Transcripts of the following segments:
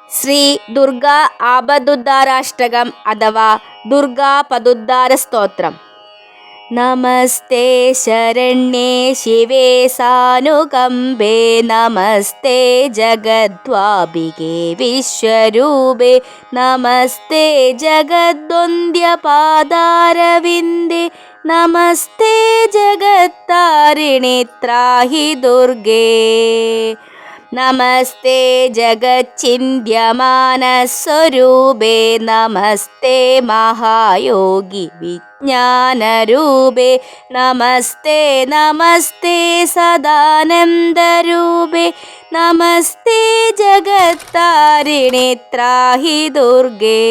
ശ്രീ ദുർഗാ ആപദുദ്ധാരാഷ്ടകം അഥവാ ദുർഗാപദുദ്ധാര സ്തോത്രം. നമസ്തേ ശരണ്യേ ശിവേ സാനുകമ്പേ നമസ്തേ ജഗദ്വാപികേ വിശ്വരൂപേ നമസ്തേ ജഗദ്വന്ദ്യപാദാരവിന്ദേ നമസ്തേ ജഗത്താരിണി ത്രാഹി ദുർഗേ നമസ്തേ ജഗച്ഛിന്യമാനസ്വരൂപേ നമസ്തേ മഹായോഗി വിജ്ഞാനരൂപേ നമസ്തേ നമസ്തേ സദാനന്ദരൂപേ നമസ്തേ ജഗത്താരിണി ത്രാഹി ദുർഗേ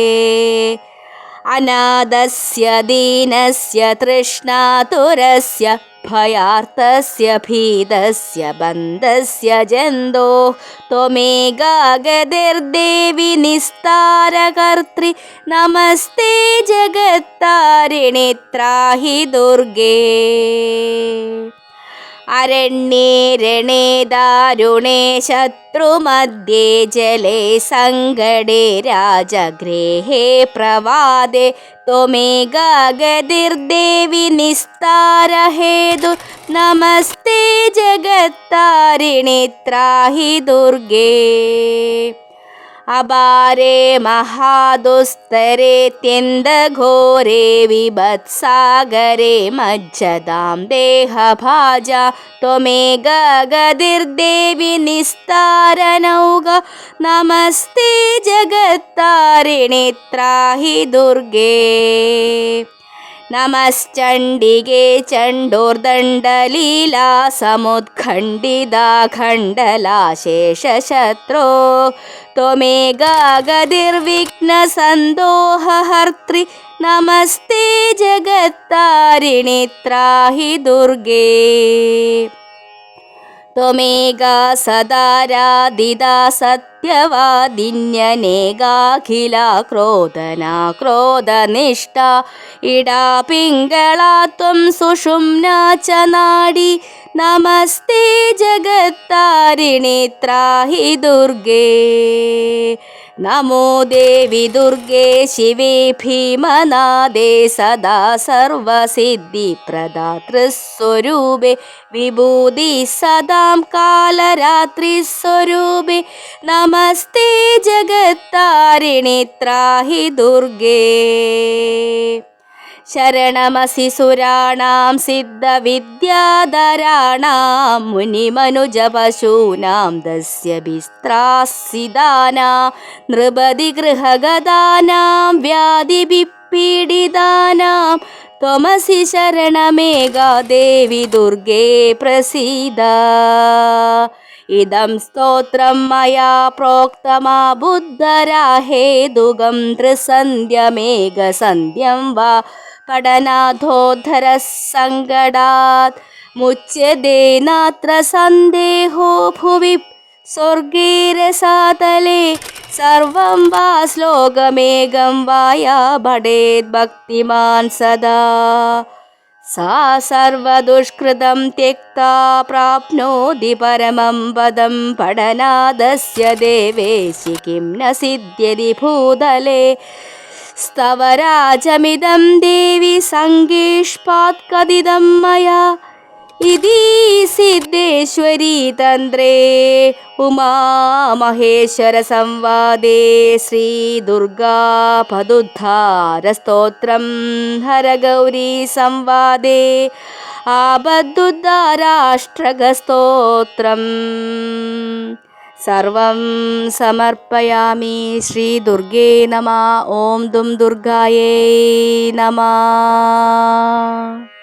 അനാഥസ്യ ദീനസ്യ തൃഷ്ണാതുരസ്യ ഭയാർത്തസ്യ ഭീതസ്യ ബന്ധസ്യ ജന്തോ ത്വമേകാ ഗതിർദേവി നിസ്താരകർത്തൃ നമസ്തേ ജഗത്താരിണി ത്രാഹി ദുർഗേ അരണ്യേ രണേ ദാരുണേ ശത്രുമധ്യേ ജലേ സങ്കടേ രാജഗൃഹേ പ്രവാദേ ത്വമേകാ ഗതിർദേവി നിസ്താരഹേതു നമസ്തേ ജഗത്താരിണി ത്രാഹി ദുർഗേ അപാരേ മഹാദുസ്തരേത്യന്തഘോരേ വിഭത്സാഗരേ മജ്ജതാം ദേഹഭാജ ത്വമേകാ ഗതിർദേവി നിസ്താരനൗക നമസ്തേ ജഗത്താരിണി ത്രാഹി ദുർഗേ നമശ്ചണ്ഡികേ ചണ്ഡോർദണ്ഡലീലാ സമുത്ഖണ്ഡിതാ ഖണ്ഡലാശേഷശത്രോ ത്വമേകാ ഗതിർവിഘ്നസന്തോഹഹർത്തൃ നമസ്തേ ജഗത്താരിണി ത്രാഹി ദുർഗേ ത്വമേകാ സദാരാധിതാ സത്യവാദിന്യനേകാഖിലാ ക്രോധനാ ക്രോധനിഷ്ഠാ ഇടാ പിംഗളാ ത്വം സുഷുമ്നാ ച നാഡി നമസ്തേ ജഗത്താരിണി ത്രാഹി ദുർഗേ നമോ ദേവി ദുർഗേ ശിവേ ഭീമനാദേ സദാ സർവസിദ്ധിപ്രദാതൃസ്വരൂപേ വിഭൂതി സദാം കാലരാത്രിസ്വരൂപേ നമസ്തേ ജഗത്താരിണി ത്രാഹി ദുർഗേ ശരണമസി സുരാണാം സിദ്ധവിദ്യാധരാണാം മുനിമനുജപശൂനാം ദസ്യഭിസ്ത്രാസിദാനാം നൃപതി ഗൃഹഗതാനാം വ്യാധിഭിപീഡിതാനാം ത്വമസി ശരണമേകാ ദേവി ദുർഗേ പ്രസീദ ഇദം സ്തോത്രം മയാ പ്രോക്തമാ ബുദ്ധരാഹേതുകം ത്രിസന്ധ്യമേകസന്ധ്യം വാ പഠനാഥോദ്ധരഃ സങ്കടാത് മുച്യതേ നാത്ര സന്ദേഹോ ഭുവി സ്വർഗേ രസാതലേ സർവം വാ ശ്ലോകമേകം വായാ ഭടേത് ഭക്തിമാൻ സദാ സാ സർവദുഷ്കൃതം ത്യക്താ പ്രാപ്നോതി പരമം പദം പഠനാദസ്യ ദേവേശി കിം ന സിദ്ധ്യതി ഭൂതലേ സ്തവരാജമിദം ദേവി സങ്കീഷ്പാത് കഥിതം മയാ ഇതി സിദ്ധേശ്വരീ തന്ത്രേ ഉമാമഹേശ്വര സംവാദേ ശ്രീ ദുർഗാപദുദ്ധാര സ്തോത്രം ഹരഗൗരീ സംവാദേ ആപദുദ്ധാരാഷ്ടക സ്തോത്രം സർവം സമർപ്പയാമി. ശ്രീ ദുർഗേ നമഃ. ഓം ദും ദുർഗായൈ നമഃ.